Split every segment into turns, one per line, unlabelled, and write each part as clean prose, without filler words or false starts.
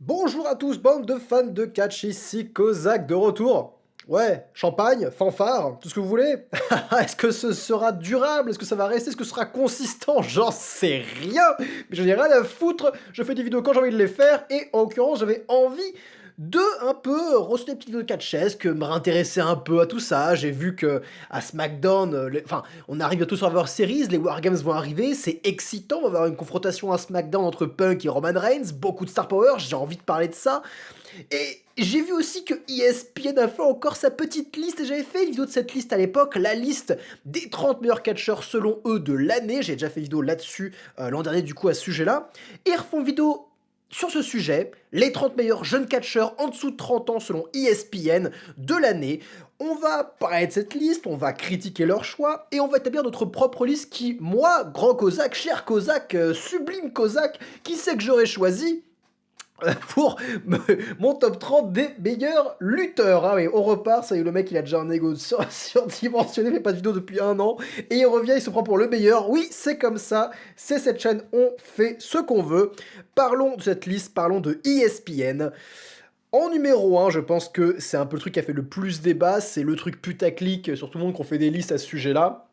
Bonjour à tous, bande de fans de catch, ici Kozak de retour. Ouais, champagne, fanfare, tout ce que vous voulez. Est-ce que ce sera durable? Est-ce que ça va rester? Est-ce que ce sera consistant? J'en sais rien. Mais j'en ai rien à foutre. Je fais des vidéos quand j'ai envie de les faire. Et en l'occurrence, j'avais envie de un peu roster des petites vidéos de catchesque, me réintéresser un peu à tout ça. J'ai vu que à SmackDown, enfin, on arrive bientôt sur Survivor Series, les Wargames vont arriver, c'est excitant, on va avoir une confrontation à SmackDown entre Punk et Roman Reigns, beaucoup de star power, j'ai envie de parler de ça. Et j'ai vu aussi que ESPN a fait encore sa petite liste, et j'avais fait une vidéo de cette liste à l'époque, la liste des 30 meilleurs catcheurs selon eux de l'année, j'ai déjà fait une vidéo là-dessus l'an dernier du coup à ce sujet-là, et ils refont une vidéo sur ce sujet, les 30 meilleurs jeunes catcheurs en dessous de 30 ans selon ESPN de l'année. On va parler de cette liste, on va critiquer leur choix, et on va établir notre propre liste qui, moi, grand Kozak, cher Kozak, sublime Kozak, qui sait que j'aurais choisi pour mon top 30 des meilleurs lutteurs. Ah oui, on repart, ça y est, le mec il a déjà un ego surdimensionné, fait pas de vidéo depuis 1 an, et il revient, il se prend pour le meilleur. Oui, c'est comme ça, c'est cette chaîne, on fait ce qu'on veut. Parlons de cette liste, parlons de ESPN. En numéro 1, je pense que c'est un peu le truc qui a fait le plus débat, c'est le truc putaclic sur tout le monde qu'on fait des listes à ce sujet-là.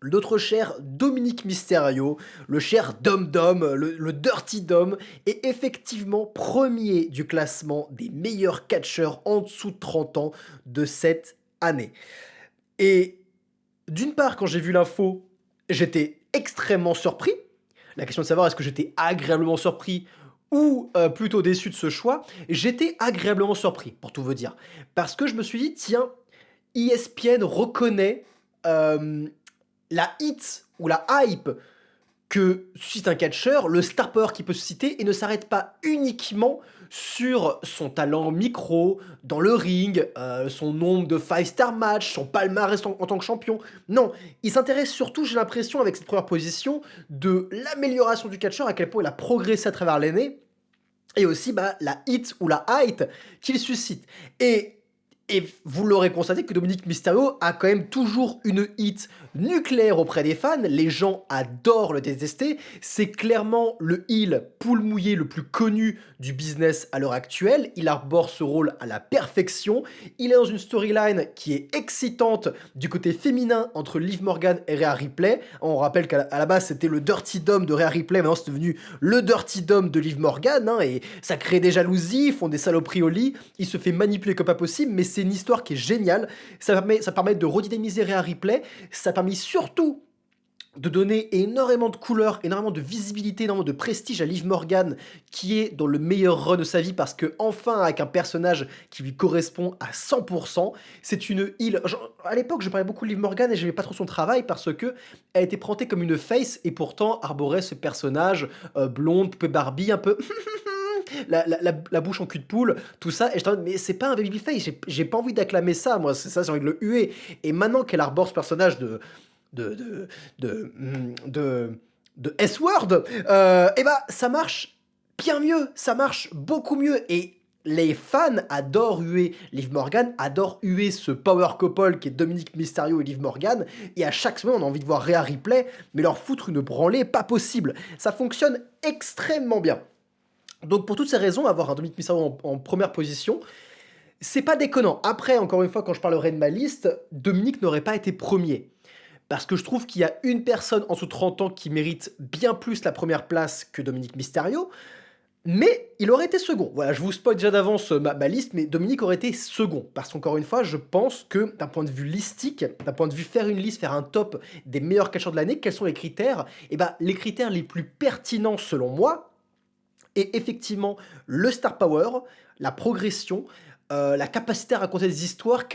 Notre cher Dominique Mysterio, le cher Dom Dom, le Dirty Dom, est effectivement premier du classement des meilleurs catcheurs en dessous de 30 ans de cette année. Et d'une part, quand j'ai vu l'info, j'étais extrêmement surpris. La question de savoir est-ce que j'étais agréablement surpris ou plutôt déçu de ce choix, j'étais agréablement surpris, pour tout vous dire. Parce que je me suis dit, tiens, ESPN reconnaît la hit ou la hype que suscite un catcheur, le star power qui peut susciter, et ne s'arrête pas uniquement sur son talent micro, dans le ring, son nombre de 5-star match, son palmarès en tant que champion. Non, il s'intéresse surtout, j'ai l'impression, avec cette première position, de l'amélioration du catcheur, à quel point il a progressé à travers l'année, et aussi la hit ou la hype qu'il suscite. Et vous l'aurez constaté que Dominique Mysterio a quand même toujours une hit nucléaire auprès des fans. Les gens adorent le détester. C'est clairement le heel poule mouillé le plus connu du business à l'heure actuelle. Il arbore ce rôle à la perfection. Il est dans une storyline qui est excitante du côté féminin entre Liv Morgan et Rhea Ripley. On rappelle qu'à la base c'était le Dirty Dom de Rhea Ripley, maintenant c'est devenu le Dirty Dom de Liv Morgan, et ça crée des jalousies, ils font des saloperies au lit, il se fait manipuler comme pas possible, mais c'est une histoire qui est géniale. Ça permet de redynamiser Rhea Ripley, ça a permis surtout de donner énormément de couleurs, énormément de visibilité, énormément de prestige à Liv Morgan, qui est dans le meilleur run de sa vie, parce que enfin avec un personnage qui lui correspond à 100%, c'est une heal. À l'époque, je parlais beaucoup de Liv Morgan et j'aimais pas trop son travail parce que elle était présentée comme une face et pourtant arborait ce personnage blonde, poupée Barbie, un peu la bouche en cul de poule, tout ça, et je me mais c'est pas un babyface, j'ai pas envie d'acclamer ça, moi, c'est ça, j'ai envie de le huer. Et maintenant qu'elle arbore ce personnage de, de, de, de, de S-Word, ça marche bien mieux, ça marche beaucoup mieux, et les fans adorent huer Liv Morgan, adorent huer ce power couple qui est Dominique Mysterio et Liv Morgan, et à chaque semaine on a envie de voir Rhea Ripley, mais leur foutre une branlée pas possible. Ça fonctionne extrêmement bien. Donc pour toutes ces raisons, avoir un Dominique Mysterio en première position, c'est pas déconnant. Après, encore une fois, quand je parlerai de ma liste, Dominique n'aurait pas été premier. Parce que je trouve qu'il y a une personne en dessous de 30 ans qui mérite bien plus la première place que Dominique Mysterio, mais il aurait été second. Voilà, je vous spoil déjà d'avance ma liste, mais Dominique aurait été second. Parce qu'encore une fois, je pense que d'un point de vue listique, d'un point de vue faire une liste, faire un top des meilleurs catcheurs de l'année, quels sont les critères? Les critères les plus pertinents selon moi, et effectivement, le star power, la progression, la capacité à raconter des histoires,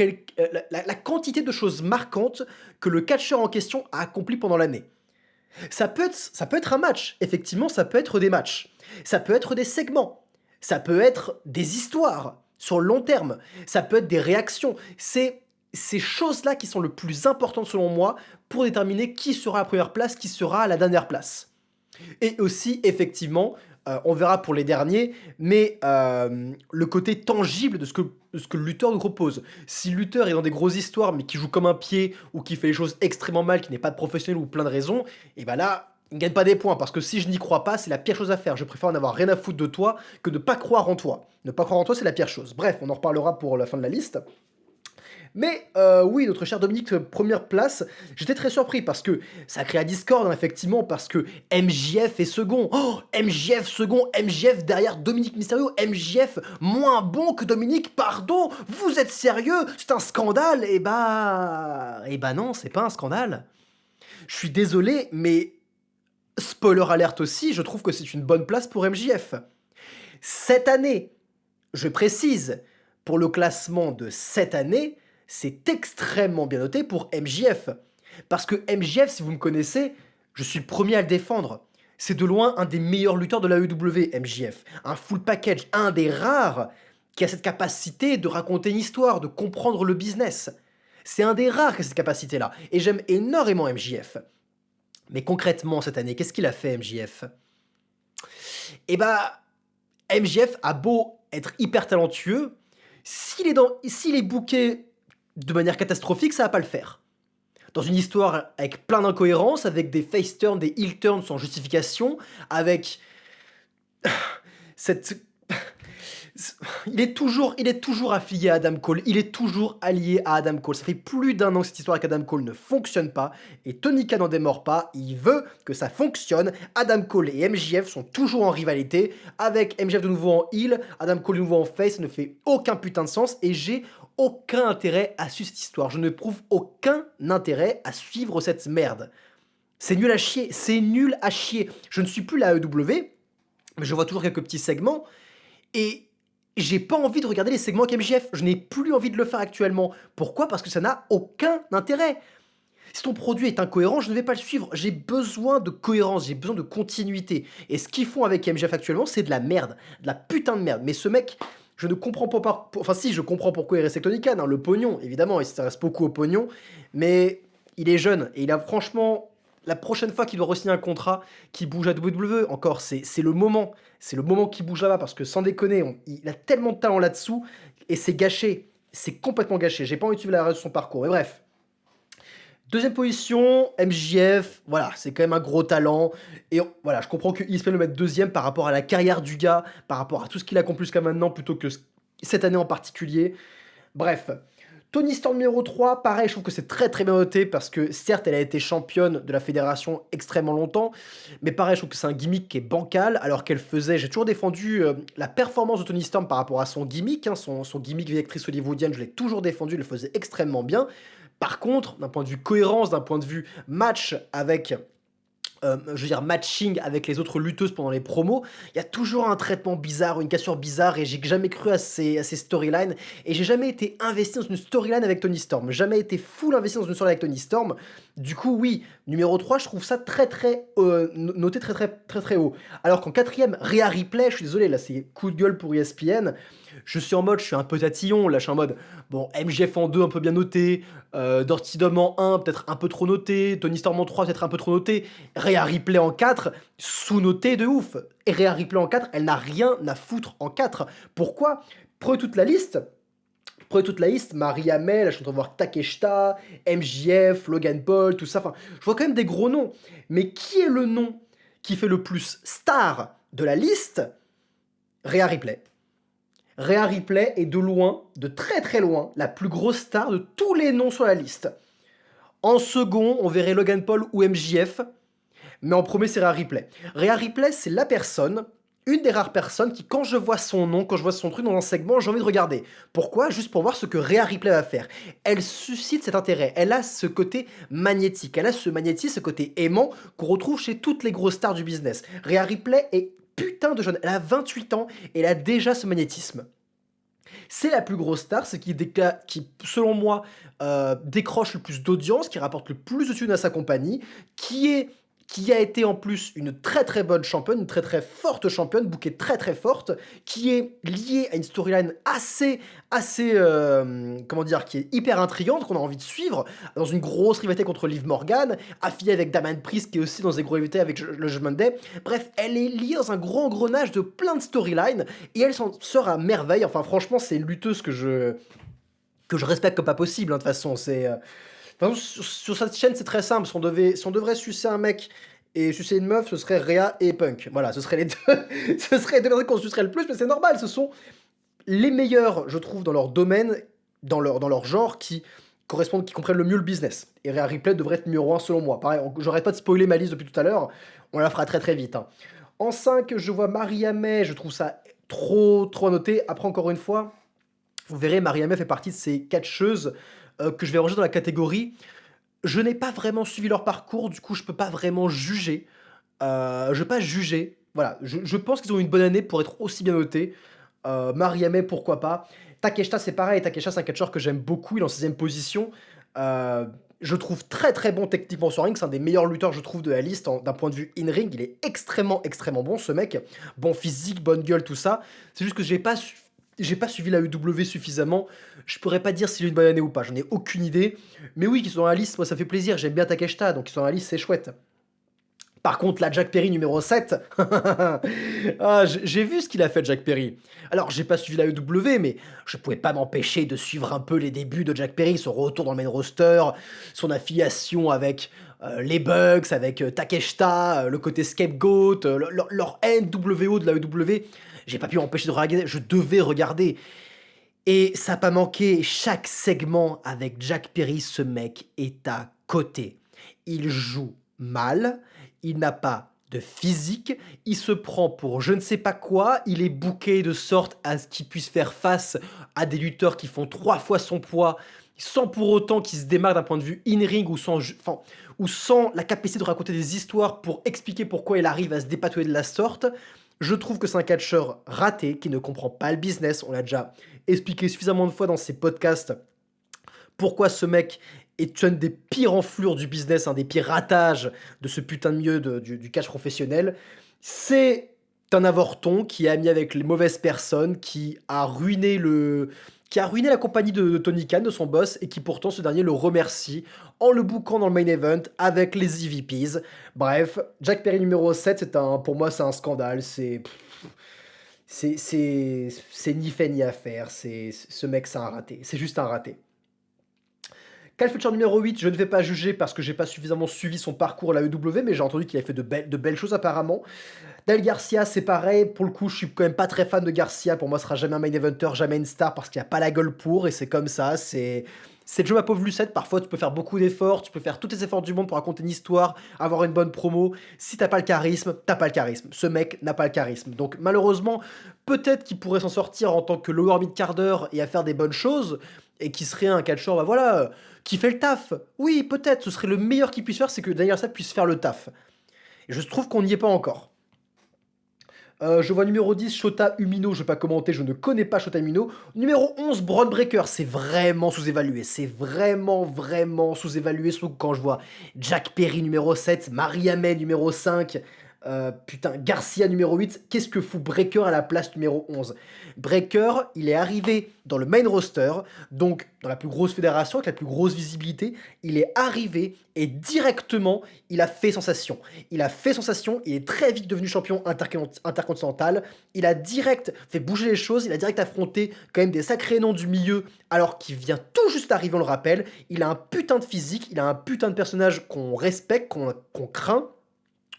la quantité de choses marquantes que le catcheur en question a accompli pendant l'année. Ça peut être un match, effectivement, ça peut être des matchs. Ça peut être des segments. Ça peut être des histoires sur le long terme. Ça peut être des réactions. C'est ces choses-là qui sont le plus importantes selon moi pour déterminer qui sera à la première place, qui sera à la dernière place. Et aussi, effectivement, on verra pour les derniers, mais le côté tangible de ce que le lutteur nous propose. Si le lutteur est dans des grosses histoires, mais qui joue comme un pied, ou qui fait les choses extrêmement mal, qui n'est pas de professionnel ou plein de raisons, et ben là, ne gagne pas des points, parce que si je n'y crois pas, c'est la pire chose à faire. Je préfère en avoir rien à foutre de toi que de pas croire en toi. Ne pas croire en toi, c'est la pire chose. Bref, on en reparlera pour la fin de la liste. Mais oui, notre cher Dominique, première place, j'étais très surpris parce que ça crée un Discord, hein, effectivement, parce que MJF est second. Oh, MJF second, MJF derrière Dominique Mysterio, MJF moins bon que Dominique, pardon, vous êtes sérieux? C'est un scandale? Eh bah non, c'est pas un scandale. Je suis désolé, mais spoiler alerte aussi, je trouve que c'est une bonne place pour MJF. Cette année, je précise, pour le classement de cette année, c'est extrêmement bien noté pour MJF. Parce que MJF, si vous me connaissez, je suis le premier à le défendre. C'est de loin un des meilleurs lutteurs de la EW, MJF. Un full package, un des rares qui a cette capacité de raconter une histoire, de comprendre le business. C'est un des rares qui a cette capacité-là. Et j'aime énormément MJF. Mais concrètement, cette année, qu'est-ce qu'il a fait, MJF? Eh bah, MJF a beau être hyper talentueux, s'il est booké de manière catastrophique, ça va pas le faire. Dans une histoire avec plein d'incohérences, avec des face turns, des heel turns sans justification, cette... il est toujours affilié à Adam Cole, il est toujours allié à Adam Cole. Ça fait plus d'un an que cette histoire avec Adam Cole ne fonctionne pas, et Tony Khan n'en démord pas, il veut que ça fonctionne. Adam Cole et MJF sont toujours en rivalité, avec MJF de nouveau en heel, Adam Cole de nouveau en face, ça ne fait aucun putain de sens, et j'ai aucun intérêt à suivre cette histoire. Je ne prouve aucun intérêt à suivre cette merde. C'est nul à chier, c'est nul à chier. Je ne suis plus la AEW, mais je vois toujours quelques petits segments, et j'ai pas envie de regarder les segments avec MJF. Je n'ai plus envie de le faire actuellement. Pourquoi? Parce que ça n'a aucun intérêt. Si ton produit est incohérent, je ne vais pas le suivre. J'ai besoin de cohérence, j'ai besoin de continuité. Et ce qu'ils font avec MJF actuellement, c'est de la merde. De la putain de merde. Mais ce mec, je ne comprends pas... Enfin si, je comprends pourquoi il reste avec Tony Khan, hein, le pognon, évidemment, il s'intéresse beaucoup au pognon. Mais il est jeune, et il a franchement... La prochaine fois qu'il doit re-signer un contrat qui bouge à WWE, encore, c'est le moment. C'est le moment qu'il bouge là-bas, parce que sans déconner, il a tellement de talent là-dessous, et c'est gâché. C'est complètement gâché. J'ai pas envie de suivre la reste de son parcours. Mais bref. Deuxième position, MJF, voilà, c'est quand même un gros talent. Et voilà, je comprends que ESPN le mette deuxième par rapport à la carrière du gars, par rapport à tout ce qu'il a accompli jusqu'à maintenant, plutôt que cette année en particulier. Bref. Toni Storm numéro 3, pareil, je trouve que c'est très très bien noté parce que certes, elle a été championne de la fédération extrêmement longtemps, mais pareil, je trouve que c'est un gimmick qui est bancal alors qu'elle faisait, j'ai toujours défendu la performance de Toni Storm par rapport à son gimmick, hein, son gimmick vieille actrice hollywoodienne, je l'ai toujours défendu, elle le faisait extrêmement bien. Par contre, d'un point de vue cohérence, d'un point de vue match avec je veux dire matching avec les autres lutteuses pendant les promos, il y a toujours un traitement bizarre, une cassure bizarre, et j'ai jamais cru à ces storylines, et j'ai jamais été investi dans une storyline avec Toni Storm, jamais été full investi dans une storyline avec Toni Storm. Du coup, oui, numéro 3, je trouve ça très très noté très très très très haut. Alors qu'en quatrième, Rhea Ripley, je suis désolé, là c'est coup de gueule pour ESPN, je suis en mode, je suis un peu tatillon, là je suis en mode, bon, MJF en 2, un peu bien noté, Dirty Dom en 1, peut-être un peu trop noté, Toni Storm en 3, peut-être un peu trop noté, Rhea Ripley en 4, sous-noté de ouf. Et Rhea Ripley en 4, elle n'a rien à foutre en 4. Pourquoi? Prenez toute la liste. Maria May, là je suis en train de voir Takeshita, MJF, Logan Paul, tout ça, enfin, je vois quand même des gros noms. Mais qui est le nom qui fait le plus star de la liste? Rhea Ripley. Rhea Ripley est de loin, de très très loin, la plus grosse star de tous les noms sur la liste. En second, on verrait Logan Paul ou MJF, mais en premier, c'est Rhea Ripley. Rhea Ripley, c'est la personne, une des rares personnes qui, quand je vois son nom, quand je vois son truc dans un segment, j'ai envie de regarder. Pourquoi? Juste pour voir ce que Rhea Ripley va faire. Elle suscite cet intérêt, elle a ce côté magnétique, elle a ce magnétisme, ce côté aimant qu'on retrouve chez toutes les grosses stars du business. Rhea Ripley est putain de jeune, elle a 28 ans et elle a déjà ce magnétisme. C'est la plus grosse star, c'est qui, selon moi, décroche le plus d'audience, qui rapporte le plus de thunes à sa compagnie, qui a été en plus une très très bonne championne, une très très forte championne, bookée très très forte, qui est liée à une storyline comment dire, qui est hyper intrigante, qu'on a envie de suivre, dans une grosse rivalité contre Liv Morgan, affiliée avec Damian Priest, qui est aussi dans des grosses rivalités avec le Judgment Day. Bref, elle est liée dans un gros engrenage de plein de storylines, et elle s'en sort à merveille. Enfin, franchement, c'est une lutteuse que je respecte comme pas possible, hein, de toute façon, c'est... Sur cette chaîne, c'est très simple. Si on devrait sucer un mec Et sucer une meuf, ce serait Rhea et Punk. Voilà, ce serait les deux, ce serait les deux personnes qu'on sucerait le plus, mais c'est normal, ce sont les meilleurs, je trouve, dans leur domaine, dans leur genre, qui correspondent, qui comprennent le mieux le business. Et Rhea Ripley devrait être numéro un selon moi. Pareil, j'arrête pas de spoiler ma liste depuis tout à l'heure, on la fera très très vite, hein. En 5, je vois Maria May, je trouve ça trop à noter. Après, encore une fois, vous verrez, Maria May fait partie de ces catcheuses que je vais ranger dans la catégorie. Je n'ai pas vraiment suivi leur parcours, du coup, je peux pas vraiment juger. Je vais pas juger. Voilà, je pense qu'ils ont une bonne année pour être aussi bien notés. Mariamé, pourquoi pas. Takeshita, c'est pareil. Takeshita, c'est un catcheur que j'aime beaucoup. Il est en 6 position. Euh, je trouve très bon techniquement sur ring. C'est un des meilleurs lutteurs, je trouve, de la liste d'un point de vue in-ring. Il est extrêmement bon, ce mec. Bon physique, bonne gueule, tout ça. C'est juste que j'ai pas suivi la UW suffisamment. Je pourrais pas dire s'il a une bonne année ou pas. J'en ai aucune idée. Mais oui, qu'ils sont dans la liste, moi, ça fait plaisir. J'aime bien Takeshita, donc ils sont dans la liste, c'est chouette. Par contre, la Jack Perry numéro 7, ah, j'ai vu ce qu'il a fait, Jack Perry. Alors, j'ai pas suivi la EW, mais je pouvais pas m'empêcher de suivre un peu les débuts de Jack Perry, son retour dans le main roster, son affiliation avec les Bucks, avec Takeshita, le côté scapegoat, leur NWO de la EW. J'ai pas pu m'empêcher de regarder, je devais regarder. Et ça n'a pas manqué, chaque segment avec Jack Perry, ce mec est à côté. Il joue mal, il n'a pas de physique, il se prend pour je ne sais pas quoi, il est booké de sorte à ce qu'il puisse faire face à des lutteurs qui font 3 fois son poids, sans pour autant qu'il se démarque d'un point de vue in-ring ou sans la capacité de raconter des histoires pour expliquer pourquoi il arrive à se dépatouiller de la sorte. Je trouve que c'est un catcheur raté qui ne comprend pas le business. On l'a déjà expliqué suffisamment de fois dans ses podcasts pourquoi ce mec est un des pires enflures du business, un des pires ratages de ce putain de milieu du catch professionnel. C'est un avorton qui est ami avec les mauvaises personnes, qui a ruiné la compagnie de Tony Khan, de son boss, et qui pourtant ce dernier le remercie en le bouquant dans le main event avec les EVPs. Bref, Jack Perry numéro 7, pour moi c'est un scandale, c'est ni fait ni à faire, ce mec c'est un raté, c'est juste un raté. Kyle Fletcher numéro 8, je ne vais pas juger parce que j'ai pas suffisamment suivi son parcours à la EW, mais j'ai entendu qu'il avait fait de belles choses apparemment. Daniel Garcia, c'est pareil, pour le coup, je suis quand même pas très fan de Garcia, pour moi, ce sera jamais un main eventer, jamais une star, parce qu'il a pas la gueule pour, et c'est comme ça, c'est le jeu ma pauvre Lucette, parfois tu peux faire beaucoup d'efforts, tu peux faire tous les efforts du monde pour raconter une histoire, avoir une bonne promo, si t'as pas le charisme, t'as pas le charisme. Ce mec n'a pas le charisme. Donc malheureusement, peut-être qu'il pourrait s'en sortir en tant que lower mid-carder et à faire des bonnes choses, et qui serait un catcheur, bah voilà, qui fait le taf. Oui, peut-être, ce serait le meilleur qu'il puisse faire, c'est que Daniel Garcia puisse faire le taf. Et je trouve qu'on n'y est pas encore. Je vois numéro 10, Shota Umino, je vais pas commenter, je ne connais pas Shota Umino. Numéro 11, Braun Breaker, c'est vraiment sous-évalué. C'est vraiment sous-évalué, surtout quand je vois Jack Perry numéro 7, Maria May numéro 5, putain, Garcia numéro 8. Qu'est-ce que fout Breaker à la place numéro 11? Breaker, il est arrivé dans le main roster, donc dans la plus grosse fédération, avec la plus grosse visibilité. Il est arrivé et directement, il a fait sensation. Il est très vite devenu champion intercontinental. Il a direct fait bouger les choses, il a direct affronté quand même des sacrés noms du milieu, alors qu'il vient tout juste d'arriver, on le rappelle. Il a un putain de physique, il a un putain de personnage qu'on respecte, qu'on craint.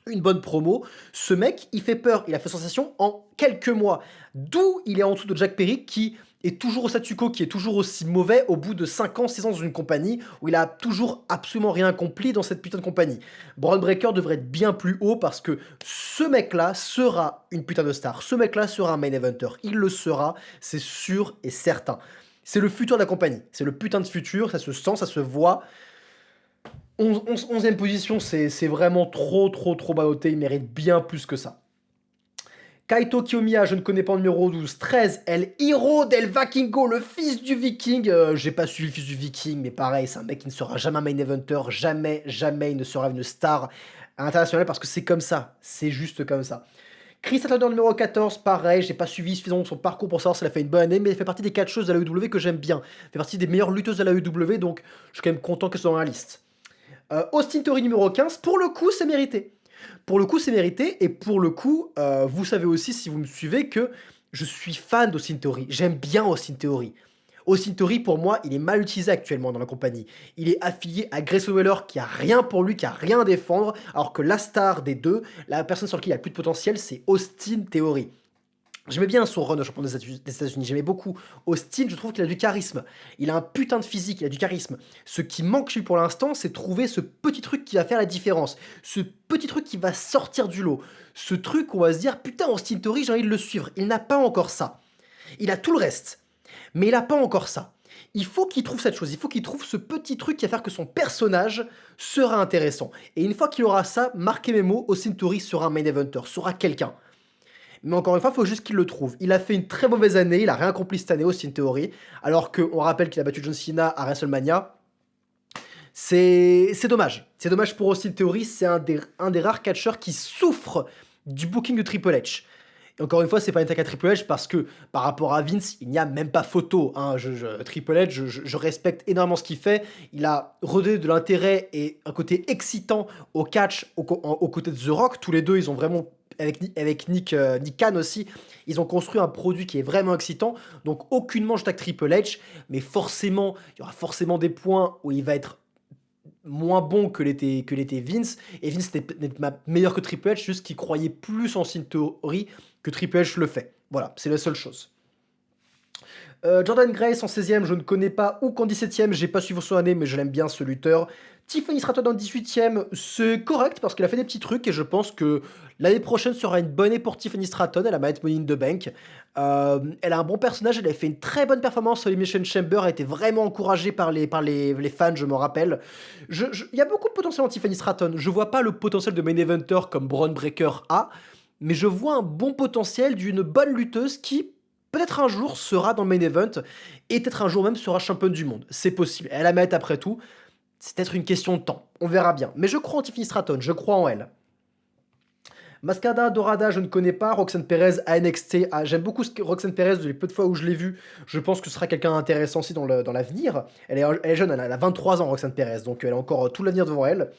Une bonne promo. Ce mec, il fait peur, il a fait sensation en quelques mois. D'où il est en dessous de Jack Perry qui est toujours au statu quo, qui est toujours aussi mauvais au bout de 5 ans, 6 ans dans une compagnie où il a toujours absolument rien accompli dans cette putain de compagnie. Braun Breaker devrait être bien plus haut parce que ce mec-là sera une putain de star. Ce mec-là sera un main eventer. Il le sera, c'est sûr et certain. C'est le futur de la compagnie. C'est le putain de futur, ça se sent, ça se voit. 11e position, c'est vraiment trop bas noté, il mérite bien plus que ça. Kaito Kiyomiya, je ne connais pas en numéro 12. 13, El Hiro del Vikingo, le fils du Viking. J'ai pas suivi le fils du Viking, mais pareil, c'est un mec qui ne sera jamais un main eventer, jamais il ne sera une star internationale parce que c'est comme ça, c'est juste comme ça. Chris Statlander numéro 14, pareil, j'ai pas suivi suffisamment son parcours pour savoir s'il a fait une bonne année, mais il fait partie des catcheuses de la UW que j'aime bien. Il fait partie des meilleures lutteuses de la UW, donc je suis quand même content qu'elle soit dans la liste. Austin Theory numéro 15, pour le coup, c'est mérité. Pour le coup, c'est mérité, et pour le coup, vous savez aussi, si vous me suivez, que je suis fan d'Austin Theory. J'aime bien Austin Theory. Austin Theory, pour moi, il est mal utilisé actuellement dans la compagnie. Il est affilié à Grayson Waller qui a rien pour lui, qui a rien à défendre, alors que la star des deux, la personne sur qui il a le plus de potentiel, c'est Austin Theory. J'aimais bien son run au champion des États-Unis, j'aimais beaucoup. Austin, je trouve qu'il a du charisme. Il a un putain de physique, il a du charisme. Ce qui manque chez lui pour l'instant, c'est trouver ce petit truc qui va faire la différence. Ce petit truc qui va sortir du lot. Ce truc où on va se dire, putain, Austin Theory, j'ai envie de le suivre. Il n'a pas encore ça. Il a tout le reste, mais il n'a pas encore ça. Il faut qu'il trouve cette chose, il faut qu'il trouve ce petit truc qui va faire que son personnage sera intéressant. Et une fois qu'il aura ça, marquez mes mots, Austin Theory sera un main eventer, sera quelqu'un. Mais encore une fois, il faut juste qu'il le trouve. Il a fait une très mauvaise année, il a rien accompli cette année, Austin Theory, alors qu'on rappelle qu'il a battu John Cena à WrestleMania. C'est dommage. C'est dommage pour Austin Theory, c'est un des rares catcheurs qui souffre du booking de Triple H. Et encore une fois, c'est pas une attaque à Triple H parce que par rapport à Vince, il n'y a même pas photo. Hein. Triple H, je respecte énormément ce qu'il fait. Il a redonné de l'intérêt et un côté excitant au catch aux côtés de The Rock. Tous les deux, ils ont vraiment, avec Nick Khan aussi, ils ont construit un produit qui est vraiment excitant. Donc aucunement je tag Triple H, mais forcément, il y aura forcément des points où il va être moins bon que l'était Vince, et Vince n'est pas meilleur que Triple H, juste qu'il croyait plus en Austin Theory que Triple H le fait. Voilà, c'est la seule chose. Jordan Grace en 16ème, je ne connais pas, ou qu'en 17ème, j'ai pas suivi son année, mais je l'aime bien ce lutteur. Tiffany Stratton en 18ème, c'est correct parce qu'elle a fait des petits trucs et je pense que l'année prochaine sera une bonne année pour Tiffany Stratton. Elle a Money in the Bank. Elle a un bon personnage, elle a fait une très bonne performance à l'Elimination Chamber, elle a été vraiment encouragée par les fans, je me rappelle. Il y a beaucoup de potentiel en Tiffany Stratton. Je vois pas le potentiel de main eventer comme Braun Breaker a, mais je vois un bon potentiel d'une bonne lutteuse qui peut-être un jour sera dans le main event et peut-être un jour même sera championne du monde. C'est possible. Elle a mérite après tout. C'est peut-être une question de temps. On verra bien. Mais je crois en Tiffany Stratton. Je crois en elle. Mascada Dorada, je ne connais pas. Roxanne Perez à NXT. Ah, j'aime beaucoup Roxanne Perez, les peu de fois où je l'ai vue. Je pense que ce sera quelqu'un d'intéressant aussi dans l'avenir. Elle est jeune, elle a 23 ans, Roxanne Perez. Donc elle a encore tout l'avenir devant elle.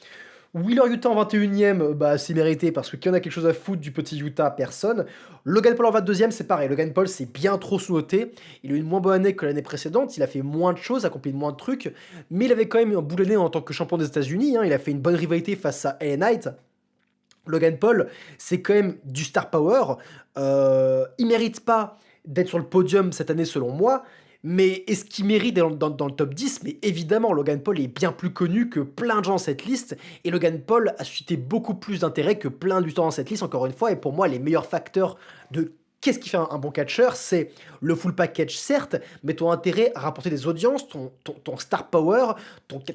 Wheeler Utah en 21ème, bah c'est mérité parce que qui en a quelque chose à foutre du petit Utah, personne. Logan Paul en 22ème, c'est pareil. Logan Paul, c'est bien trop sous-noté. Il a eu une moins bonne année que l'année précédente. Il a fait moins de choses, accompli moins de trucs. Mais il avait quand même un bout de nez en tant que champion des États-Unis. Hein. Il a fait une bonne rivalité face à LA Knight. Logan Paul, c'est quand même du star power. Il mérite pas d'être sur le podium cette année, selon moi. Mais est-ce qu'il mérite dans le top 10? Mais évidemment, Logan Paul est bien plus connu que plein de gens dans cette liste. Et Logan Paul a suscité beaucoup plus d'intérêt que plein de lutteurs dans cette liste, encore une fois. Et pour moi, les meilleurs facteurs de qu'est-ce qui fait un bon catcheur, c'est le full package, certes, mais ton intérêt à rapporter des audiences, ton star power,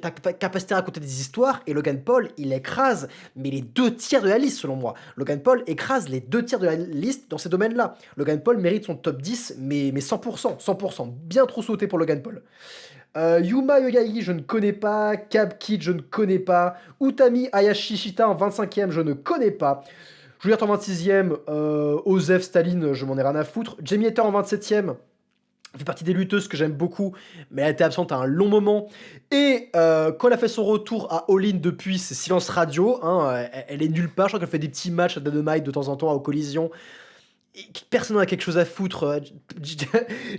ta capacité à raconter des histoires. Et Logan Paul, il écrase, mais les 2 tiers de la liste, selon moi. Logan Paul écrase les 2 tiers de la liste dans ces domaines-là. Logan Paul mérite son top 10, mais 100%, 100%. Bien trop sauté pour Logan Paul. Yuma Yogai, je ne connais pas. Cab Kid, je ne connais pas. Utami Hayashishita en 25ème, je ne connais pas. Juliette en 26ème, Osef Staline, je m'en ai rien à foutre. Jamie Hater en 27ème, fait partie des lutteuses que j'aime beaucoup, mais elle a été absente à un long moment. Et quand elle a fait son retour à All In depuis, c'est silence radio. Hein, elle est nulle part, je crois qu'elle fait des petits matchs à Dynamite de temps en temps, aux collisions. Personne n'a quelque chose à foutre.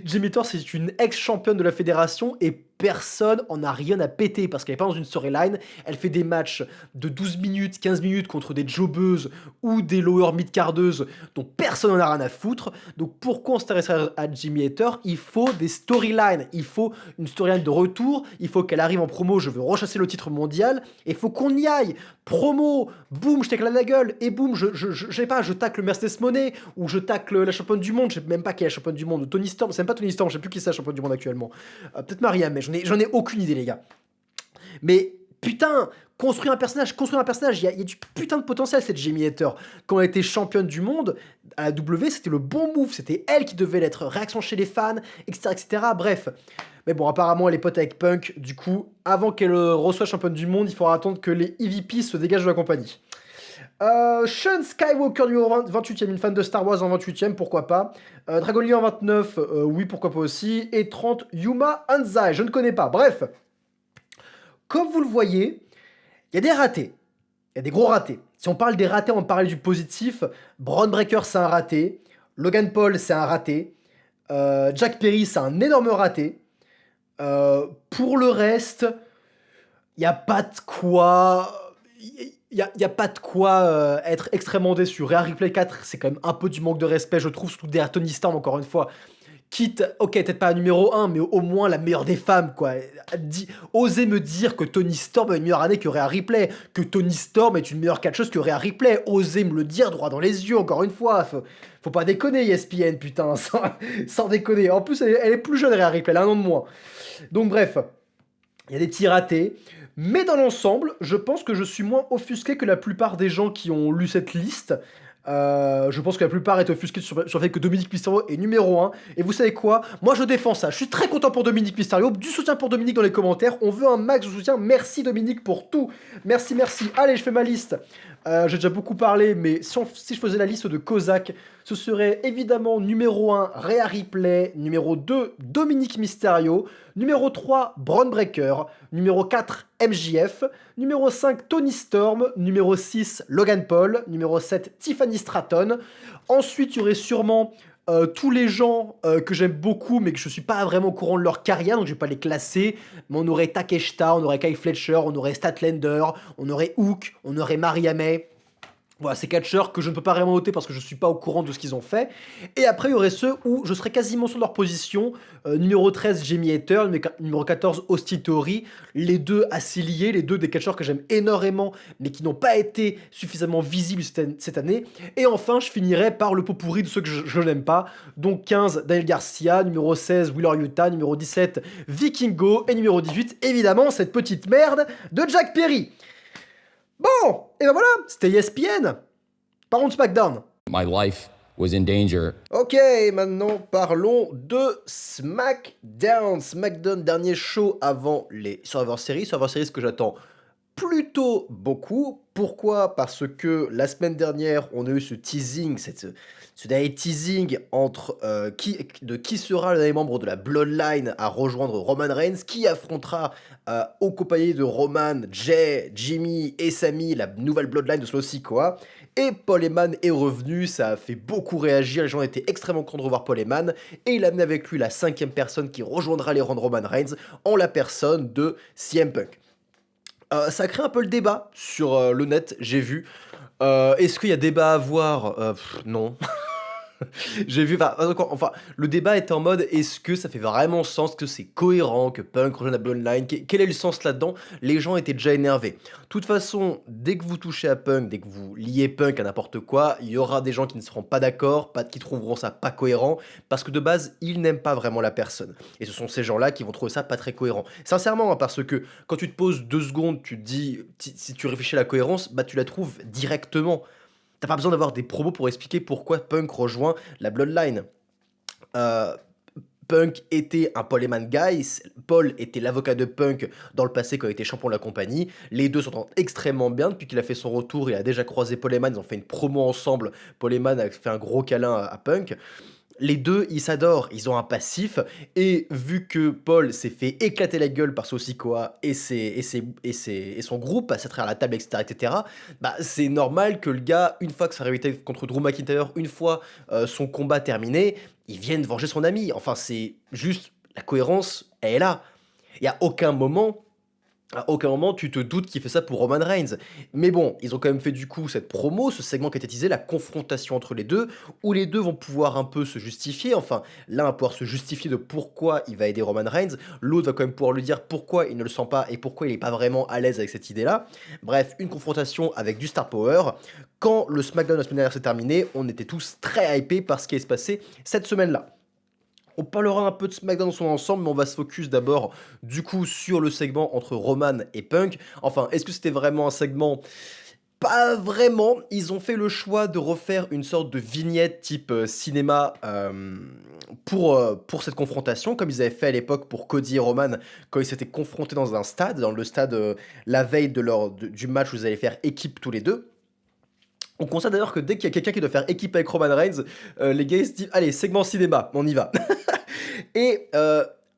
Jamie Hater, c'est une ex-championne de la fédération et personne en a rien à péter parce qu'elle est pas dans une storyline. Elle fait des matchs de 12 minutes, 15 minutes contre des jobbeuses ou des lower mid-cardeuses dont personne en a rien à foutre. Donc pourquoi on s'intéresserait à Jamie Hater? Il faut des storylines. Il faut une storyline de retour. Il faut qu'elle arrive en promo. Je veux rechasser le titre mondial. Et il faut qu'on y aille. Promo, boum, je t'éclate la gueule. Et boum, je sais pas, je tacle Mercedes Moné ou je tacle la championne du monde. Je sais même pas qui est la championne du monde. Tony Storm, c'est même pas Tony Storm. Je sais plus qui c'est la championne du monde actuellement. Peut-être Mariam, mais j'en ai aucune idée, les gars. Mais putain, construire un personnage, il y a du putain de potentiel, cette Jamie Hater. Quand elle était championne du monde, à la W, c'était le bon move, c'était elle qui devait l'être. Réaction chez les fans, etc., etc. Bref. Mais bon, apparemment, elle est pote avec Punk. Du coup, avant qu'elle reçoive championne du monde, il faudra attendre que les EVP se dégagent de la compagnie. Sean Skywalker numéro 28ème, une fan de Star Wars en 28ème, pourquoi pas. Dragon Lee en 29, oui, pourquoi pas aussi. Et 30, Yuma Anzai, je ne connais pas. Bref, comme vous le voyez, il y a des ratés. Il y a des gros ratés. Si on parle des ratés, on parle du positif. Braun Breaker, c'est un raté. Logan Paul, c'est un raté. Jack Perry, c'est un énorme raté. Pour le reste, il n'y a pas de quoi. Y a pas de quoi être extrêmement déçu. Rare Replay 4, c'est quand même un peu du manque de respect, je trouve, surtout derrière Tony Storm, encore une fois. Quitte, ok, peut-être pas numéro un, mais au moins la meilleure des femmes, quoi. Osez me dire que Tony Storm a une meilleure année que Rhea Ripley, que Tony Storm est une meilleure catcheuse que Rhea Ripley. Osez me le dire droit dans les yeux, encore une fois. Faut pas déconner, ESPN, putain, sans déconner. En plus, elle est plus jeune, Rhea Ripley, elle a un an de moins. Donc bref, il y a des petits ratés. Mais dans l'ensemble, je pense que je suis moins offusqué que la plupart des gens qui ont lu cette liste. Je pense que la plupart étaient offusqués sur le fait que Dominique Mysterio est numéro 1. Et vous savez quoi? Moi je défends ça. Je suis très content pour Dominique Mysterio. Du soutien pour Dominique dans les commentaires. On veut un max de soutien. Merci Dominique pour tout. Merci, merci. Allez, je fais ma liste. J'ai déjà beaucoup parlé, mais si je faisais la liste de Kozak, ce serait évidemment numéro 1, Rhea Ripley, numéro 2, Dominique Mysterio, numéro 3, Bron Breakker, numéro 4, MJF, numéro 5, Tony Storm, numéro 6, Logan Paul, numéro 7, Tiffany Stratton. Ensuite, il y aurait sûrement tous les gens que j'aime beaucoup, mais que je suis pas vraiment au courant de leur carrière, donc je vais pas les classer. Mais on aurait Takeshita, on aurait Kyle Fletcher, on aurait Statlander, on aurait Hook, on aurait Mariamé. Voilà, ces catcheurs que je ne peux pas vraiment noter parce que je ne suis pas au courant de ce qu'ils ont fait. Et après, il y aurait ceux où je serais quasiment sur leur position. Numéro 13, Jamie Hater. Numéro 14, Austin Theory. Les deux assez liés, les deux des catcheurs que j'aime énormément, mais qui n'ont pas été suffisamment visibles cette année. Et enfin, je finirai par le pot pourri de ceux que je n'aime pas. Donc 15, Daniel Garcia. Numéro 16, Wheeler Yuta. Numéro 17, Vikingo. Et numéro 18, évidemment, cette petite merde de Jack Perry. Bon, et ben voilà, c'était ESPN. Parlons de SmackDown.
My life was in danger.
Ok, maintenant parlons de SmackDown. SmackDown, dernier show avant les Survivor Series. Survivor Series que j'attends plutôt beaucoup. Pourquoi? Parce que la semaine dernière, on a eu ce teasing, ce dernier teasing entre qui sera le dernier membre de la Bloodline à rejoindre Roman Reigns, qui affrontera aux compagnies de Roman, Jay, Jimmy et Sami, la nouvelle Bloodline de Solo Sikoa. Et Paul Heyman est revenu, ça a fait beaucoup réagir, les gens étaient extrêmement contents de revoir Paul Heyman, et il a amené avec lui la 5e personne qui rejoindra les rangs de Roman Reigns, en la personne de CM Punk. Ça crée un peu le débat sur le net, j'ai vu. Est-ce qu'il y a débat à avoir? Non. J'ai vu, enfin, le débat était en mode, est-ce que ça fait vraiment sens, que c'est cohérent, que Punk rejoigne la Bloodline, quel est le sens là-dedans? Les gens étaient déjà énervés. De toute façon, dès que vous touchez à Punk, dès que vous liez Punk à n'importe quoi, il y aura des gens qui ne seront pas d'accord, qui trouveront ça pas cohérent, parce que de base, ils n'aiment pas vraiment la personne. Et ce sont ces gens-là qui vont trouver ça pas très cohérent. Sincèrement, hein, parce que quand tu te poses 2 secondes, tu te dis, si tu réfléchis à la cohérence, bah tu la trouves directement. T'as pas besoin d'avoir des promos pour expliquer pourquoi Punk rejoint la Bloodline. Punk était un Paul Heyman guy, Paul était l'avocat de Punk dans le passé quand il était champion de la compagnie. Les deux s'entendent extrêmement bien depuis qu'il a fait son retour, il a déjà croisé Paul Heyman, ils ont fait une promo ensemble. Paul Heyman a fait un gros câlin à Punk. Les deux, ils s'adorent, ils ont un passif, et vu que Paul s'est fait éclater la gueule par Sosikoa et son groupe, à s'attraire à la table, etc., bah c'est normal que le gars, une fois que sa rivalité contre Drew McIntyre, une fois son combat terminé, il vienne venger son ami. Enfin, c'est juste, la cohérence, elle est là. Il n'y a à aucun moment, tu te doutes qu'il fait ça pour Roman Reigns. Mais bon, ils ont quand même fait du coup cette promo, ce segment qui a été teasé, la confrontation entre les deux, où les deux vont pouvoir un peu se justifier. Enfin, l'un va pouvoir se justifier de pourquoi il va aider Roman Reigns, l'autre va quand même pouvoir lui dire pourquoi il ne le sent pas et pourquoi il n'est pas vraiment à l'aise avec cette idée-là. Bref, une confrontation avec du Star Power. Quand le SmackDown la semaine dernière s'est terminé, on était tous très hypés par ce qui est se passé cette semaine-là. On parlera un peu de SmackDown dans son ensemble, mais on va se focus d'abord du coup sur le segment entre Roman et Punk. Enfin, est-ce que c'était vraiment un segment? Pas vraiment. Ils ont fait le choix de refaire une sorte de vignette type cinéma pour cette confrontation, comme ils avaient fait à l'époque pour Cody et Roman quand ils s'étaient confrontés dans un stade, dans le stade la veille du match où ils allaient faire équipe tous les deux. On constate d'ailleurs que dès qu'il y a quelqu'un qui doit faire équipe avec Roman Reigns, les gars ils se disent allez, segment cinéma, on y va. Et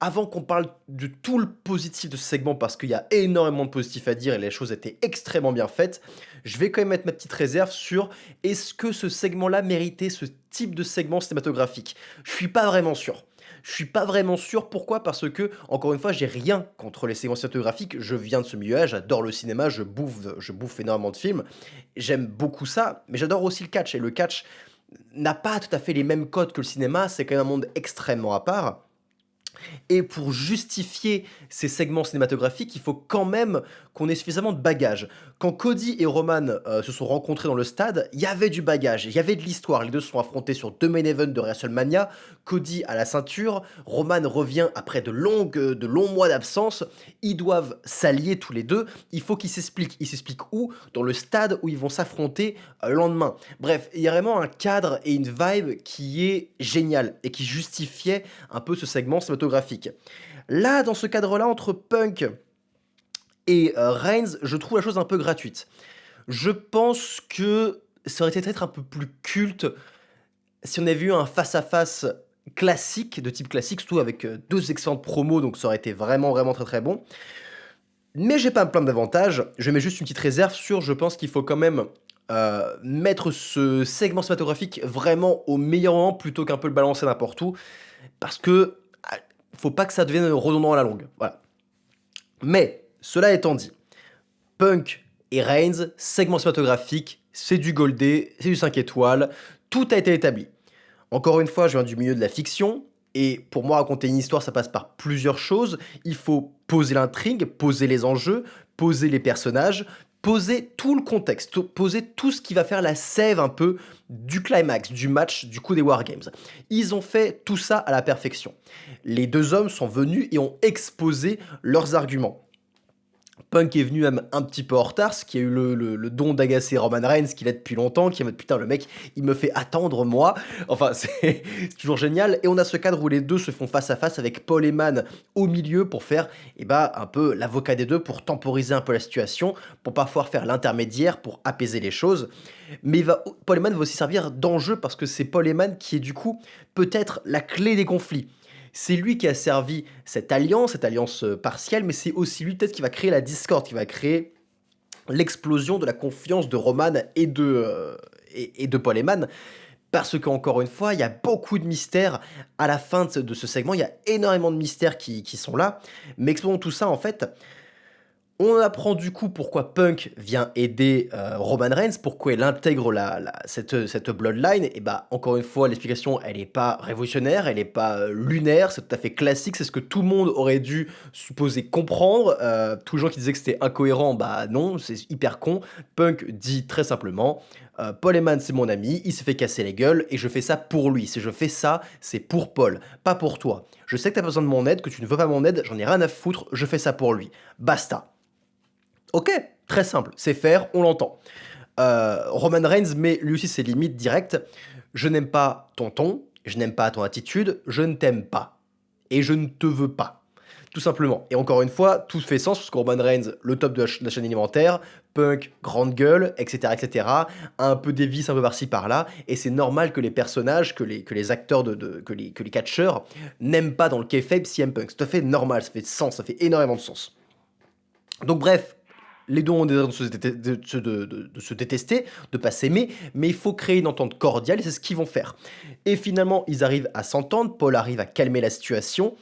avant qu'on parle de tout le positif de ce segment, parce qu'il y a énormément de positifs à dire et les choses étaient extrêmement bien faites, je vais quand même mettre ma petite réserve sur est-ce que ce segment-là méritait ce type de segment cinématographique. Je suis pas vraiment sûr. Je suis pas vraiment sûr. Pourquoi? Parce que, encore une fois, j'ai rien contre les séquences cinématographiques. Je viens de ce milieu-là, j'adore le cinéma, je bouffe énormément de films. J'aime beaucoup ça, mais j'adore aussi le catch. Et le catch n'a pas tout à fait les mêmes codes que le cinéma. C'est quand même un monde extrêmement à part. Et pour justifier ces segments cinématographiques, il faut quand même qu'on ait suffisamment de bagages. Quand Cody et Roman se sont rencontrés dans le stade, il y avait du bagage, il y avait de l'histoire. Les deux se sont affrontés sur deux main events de WrestleMania. Cody à la ceinture, Roman revient après de longs mois d'absence. Ils doivent s'allier tous les deux. Il faut qu'ils s'expliquent. Ils s'expliquent où? Dans le stade où ils vont s'affronter le lendemain. Bref, il y a vraiment un cadre et une vibe qui est génial et qui justifiait un peu ce segment cinématographique. Là, dans ce cadre-là, entre Punk et Reigns, je trouve la chose un peu gratuite. Je pense que ça aurait été peut-être un peu plus culte si on avait eu un face-à-face classique, de type classique, surtout avec deux excellentes promos, donc ça aurait été vraiment, vraiment très très bon. Mais j'ai pas à me plaindre davantage, je mets juste une petite réserve sur, je pense qu'il faut quand même mettre ce segment cinématographique vraiment au meilleur moment plutôt qu'un peu le balancer n'importe où, parce que faut pas que ça devienne redondant à la longue. Voilà. Mais, cela étant dit, Punk et Reigns, segment cinématographique, c'est du goldé, c'est du 5 étoiles, tout a été établi. Encore une fois, je viens du milieu de la fiction, et pour moi, raconter une histoire, ça passe par plusieurs choses. Il faut poser l'intrigue, poser les enjeux, poser les personnages, poser tout le contexte, poser tout ce qui va faire la sève un peu du climax, du match, du coup des Wargames. Ils ont fait tout ça à la perfection. Les deux hommes sont venus et ont exposé leurs arguments. Punk est venu même un petit peu en retard, ce qui a eu le don d'agacer Roman Reigns, qu'il a depuis longtemps, qui est en mode putain, le mec, il me fait attendre moi. Enfin, c'est toujours génial. Et on a ce cadre où les deux se font face à face avec Paul Heyman au milieu pour faire un peu l'avocat des deux, pour temporiser un peu la situation, pour parfois faire l'intermédiaire, pour apaiser les choses. Mais Paul Heyman va aussi servir d'enjeu parce que c'est Paul Heyman qui est du coup peut-être la clé des conflits. C'est lui qui a servi cette alliance partielle, mais c'est aussi lui peut-être qui va créer la discorde, qui va créer l'explosion de la confiance de Roman et de Paul Heyman. Parce qu'encore une fois, il y a beaucoup de mystères à la fin de ce segment, il y a énormément de mystères qui sont là. Mais explorons tout ça en fait. On apprend du coup pourquoi Punk vient aider Roman Reigns, pourquoi il intègre cette bloodline. Et bah, encore une fois, l'explication, elle n'est pas révolutionnaire, elle n'est pas lunaire, c'est tout à fait classique, c'est ce que tout le monde aurait dû supposer comprendre. Tous les gens qui disaient que c'était incohérent, bah non, c'est hyper con. Punk dit très simplement, Paul Heyman c'est mon ami, il s'est fait casser les gueules et je fais ça pour lui. Si je fais ça, c'est pour Paul, pas pour toi. Je sais que t'as besoin de mon aide, que tu ne veux pas mon aide, j'en ai rien à foutre, je fais ça pour lui. Basta. Ok, très simple, c'est faire, on l'entend. Roman Reigns met lui aussi ses limites directes. Je n'aime pas ton ton, je n'aime pas ton attitude, je ne t'aime pas. Et je ne te veux pas. Tout simplement. Et encore une fois, tout fait sens parce que Roman Reigns, le top de la chaîne alimentaire, Punk, grande gueule, etc., etc. Un peu des vices un peu par-ci par-là. Et c'est normal que les personnages, que les acteurs, que les catcheurs n'aiment pas dans le kayfabe CM Punk. C'est tout à fait normal, ça fait sens, ça fait énormément de sens. Donc bref, les deux ont des raisons de se détester, de pas s'aimer, mais il faut créer une entente cordiale et c'est ce qu'ils vont faire. Et finalement, ils arrivent à s'entendre, Paul arrive à calmer la situation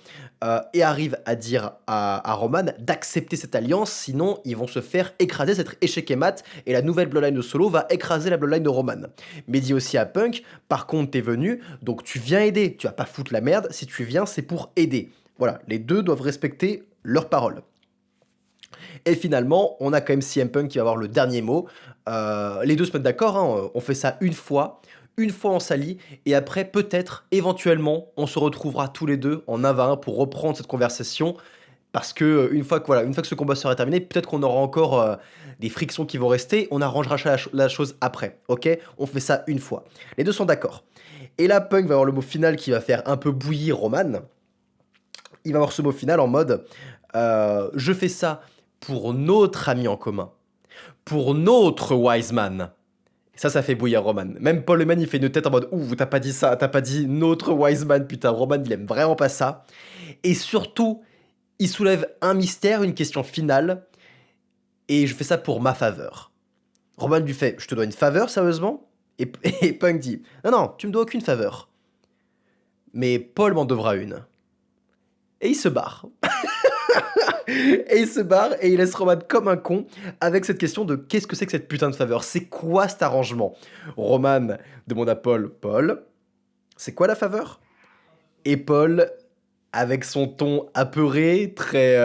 et arrive à dire à Roman d'accepter cette alliance, sinon ils vont se faire écraser, cette échec et mat, et la nouvelle bloodline de Solo va écraser la bloodline de Roman. Mais dit aussi à Punk, par contre t'es venu, donc tu viens aider, tu vas pas foutre la merde, si tu viens c'est pour aider. Voilà, les deux doivent respecter leurs paroles. Et finalement, on a quand même CM Punk qui va avoir le dernier mot. Les deux se mettent d'accord, hein, on fait ça une fois on s'allie, et après, peut-être, éventuellement, on se retrouvera tous les deux en 1 pour reprendre cette conversation. Parce que une fois que ce combat sera terminé, peut-être qu'on aura encore des frictions qui vont rester, on arrangera la chose après, ok? On fait ça une fois. Les deux sont d'accord. Et là, Punk va avoir le mot final qui va faire un peu bouillir Roman. Il va avoir ce mot final en mode je fais ça pour notre ami en commun, pour notre Wiseman. Ça fait bouillir Roman. Même Paul Heyman, il fait une tête en mode ouh, t'as pas dit ça, t'as pas dit notre Wiseman, putain, Roman, il aime vraiment pas ça. Et surtout, il soulève un mystère, une question finale, et je fais ça pour ma faveur. Roman lui fait, je te dois une faveur, sérieusement? Et Punk dit, non, tu me dois aucune faveur. mais Paul m'en devra une. Et il se barre. Et il se barre et il laisse Roman comme un con avec cette question de qu'est-ce que c'est que cette putain de faveur? C'est quoi cet arrangement? Roman demande à Paul, Paul, c'est quoi la faveur? Et Paul, avec son ton apeuré, très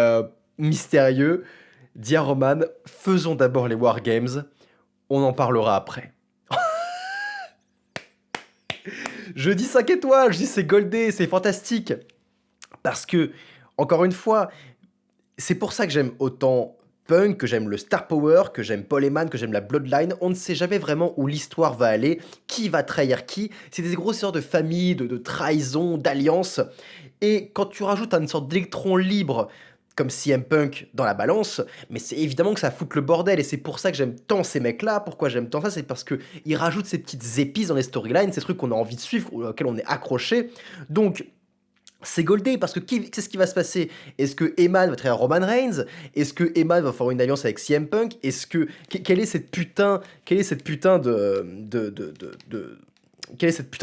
mystérieux, dit à Roman, faisons d'abord les Wargames, on en parlera après. Je dis 5 étoiles, je dis c'est goldé, c'est fantastique. Parce que, encore une fois, c'est pour ça que j'aime autant Punk, que j'aime le Star Power, que j'aime Paul Heyman, que j'aime la Bloodline. On ne sait jamais vraiment où l'histoire va aller, qui va trahir qui. C'est des grosses histoires de famille, de trahison, d'alliance. Et quand tu rajoutes une sorte d'électron libre comme CM Punk dans la balance, mais c'est évidemment que ça fout le bordel, et c'est pour ça que j'aime tant ces mecs-là. Pourquoi j'aime tant ça? C'est parce qu'ils rajoutent ces petites épices dans les storylines, ces trucs qu'on a envie de suivre, auxquels on est accroché. Donc, c'est goldé parce que qu'est-ce qui va se passer? Est-ce que Heyman va trahir Roman Reigns? Est-ce que Heyman va faire une alliance avec CM Punk? Quelle est cette putain, quelle est cette putain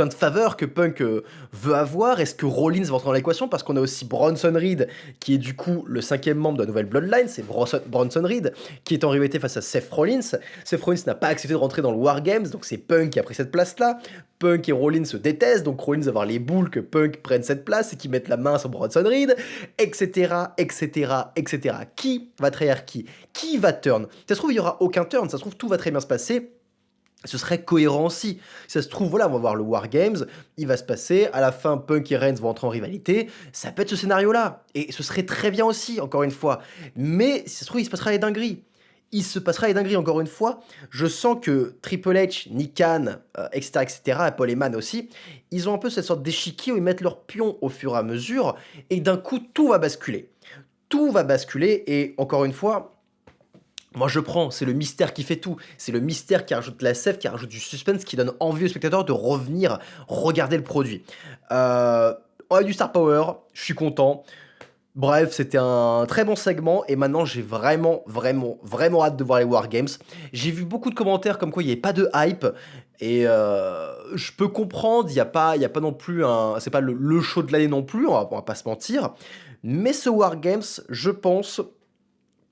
de faveur que Punk veut avoir? Est-ce que Rollins va entrer dans l'équation? Parce qu'on a aussi Bronson Reed, qui est du coup le 5e membre de la nouvelle Bloodline, c'est Bronson Reed, qui est en rivalité face à Seth Rollins. Seth Rollins n'a pas accepté de rentrer dans le War Games, donc c'est Punk qui a pris cette place-là. Punk et Rollins se détestent, donc Rollins va avoir les boules que Punk prenne cette place et qu'il mette la main sur Bronson Reed, etc., etc., etc. Qui va trahir qui? Qui va turn? Ça se trouve, il n'y aura aucun turn, ça se trouve, tout va très bien se passer. Ce serait cohérent aussi. Si ça se trouve, voilà, on va voir le War Games, il va se passer, à la fin, Punk et Reigns vont entrer en rivalité, ça peut être ce scénario-là, et ce serait très bien aussi, encore une fois. Mais si ça se trouve, il se passera les dingueries. Il se passera les dingueries, encore une fois. Je sens que Triple H, Nick Khan, etc., etc., et Paul Heyman aussi, ils ont un peu cette sorte d'échiquier où ils mettent leurs pions au fur et à mesure, et d'un coup, tout va basculer. Tout va basculer, et encore une fois, moi je prends, c'est le mystère qui fait tout. C'est le mystère qui rajoute la sève, qui rajoute du suspense, qui donne envie aux spectateurs de revenir regarder le produit. On a du Star Power, je suis content. Bref, c'était un très bon segment et maintenant j'ai vraiment, vraiment, vraiment hâte de voir les Wargames. J'ai vu beaucoup de commentaires comme quoi il n'y avait pas de hype et je peux comprendre, il y a pas non plus un... C'est pas le show de l'année non plus, on va pas se mentir. Mais ce Wargames, je pense,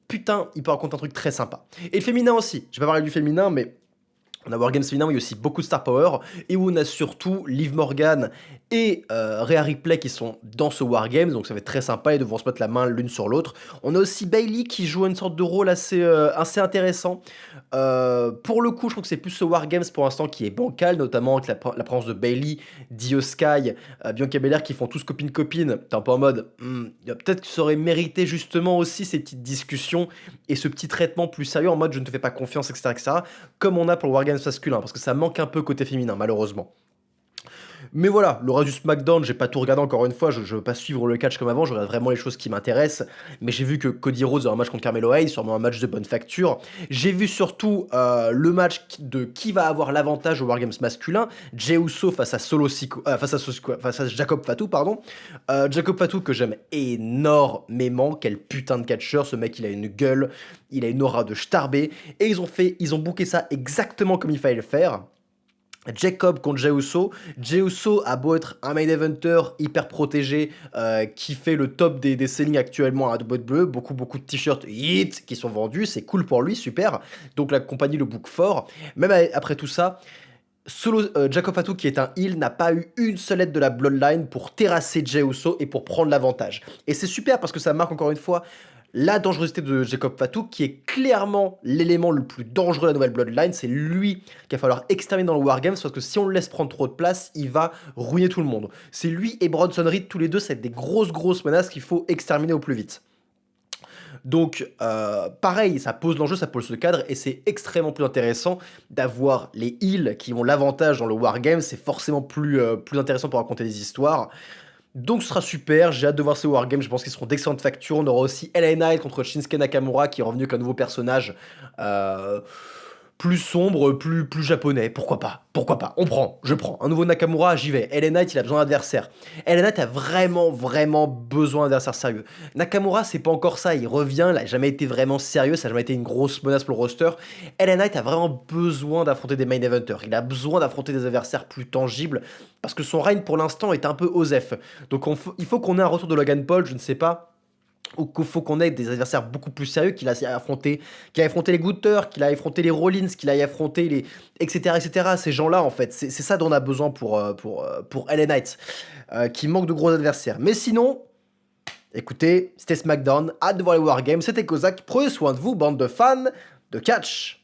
putain, il peut raconter un truc très sympa. Et le féminin aussi. Je vais pas parler du féminin, mais on a Wargames féminin où il y a aussi beaucoup de Star Power et où on a surtout Liv Morgan et Rhea Ripley qui sont dans ce Wargames, donc ça va être très sympa et devront se mettre la main l'une sur l'autre. On a aussi Bayley qui joue une sorte de rôle assez intéressant. Pour le coup, je trouve que c'est plus ce Wargames pour l'instant qui est bancal, notamment avec la présence de Bayley, Dio Sky, Bianca Belair qui font tous copine-copine. T'es un peu en mode, peut-être que ça aurait mérité justement aussi ces petites discussions et ce petit traitement plus sérieux en mode je ne te fais pas confiance, etc., etc., comme on a pour le Wargames masculin, parce que ça manque un peu côté féminin, malheureusement. Mais voilà, le reste du SmackDown, j'ai pas tout regardé encore une fois, je veux pas suivre le catch comme avant, je regarde vraiment les choses qui m'intéressent. Mais j'ai vu que Cody Rhodes a un match contre Carmelo Hayes, sûrement un match de bonne facture. J'ai vu surtout le match de qui va avoir l'avantage au Wargames masculin, Jey Uso face à face à Jacob Fatu, pardon. Jacob Fatu que j'aime énormément, quel putain de catcheur, ce mec il a une gueule, il a une aura de starbé, et ils ont booké ça exactement comme il fallait le faire. Jacob contre Jey Uso. Jey Uso a beau être un main eventer hyper protégé qui fait le top des sellings actuellement à WWE, beaucoup de t-shirts hit qui sont vendus, c'est cool pour lui, super. Donc la compagnie le book fort. Même après tout ça, Jacob Fatu qui est un heel n'a pas eu une seule aide de la Bloodline pour terrasser Jey Uso et pour prendre l'avantage. Et c'est super parce que ça marque encore une fois la dangerosité de Jacob Fatu, qui est clairement l'élément le plus dangereux de la nouvelle Bloodline. C'est lui qu'il va falloir exterminer dans le Wargames, parce que si on le laisse prendre trop de place, il va ruiner tout le monde. C'est lui et Bronson Reed, tous les deux, c'est des grosses menaces qu'il faut exterminer au plus vite. Donc, pareil, ça pose l'enjeu, ça pose le cadre, et c'est extrêmement plus intéressant d'avoir les heals qui ont l'avantage dans le Wargame, c'est forcément plus intéressant pour raconter des histoires. Donc ce sera super, j'ai hâte de voir ces Wargames, je pense qu'ils seront d'excellentes factures. On aura aussi LA Knight contre Shinsuke Nakamura qui est revenu avec un nouveau personnage. plus sombre, plus japonais. Pourquoi pas? Pourquoi pas? On prend, je prends. Un nouveau Nakamura, j'y vais. LA Knight, il a besoin d'adversaires. LA Knight a vraiment besoin d'adversaires sérieux. Nakamura, c'est pas encore ça. Il revient, il a jamais été vraiment sérieux, ça a jamais été une grosse menace pour le roster. LA Knight a vraiment besoin d'affronter des main eventers. Il a besoin d'affronter des adversaires plus tangibles parce que son règne pour l'instant est un peu osef. Donc il faut qu'on ait un retour de Logan Paul, je ne sais pas, ou qu'il faut qu'on ait des adversaires beaucoup plus sérieux, qu'il a affronté les Gunther, qu'il a affronté les Rollins, qu'il a affronté les... etc. Ces gens-là, en fait, c'est ça dont on a besoin pour LA Knight, qui manque de gros adversaires. Mais sinon, écoutez, c'était SmackDown, hâte de voir les Wargames, c'était Kozak, prenez soin de vous, bande de fans de catch.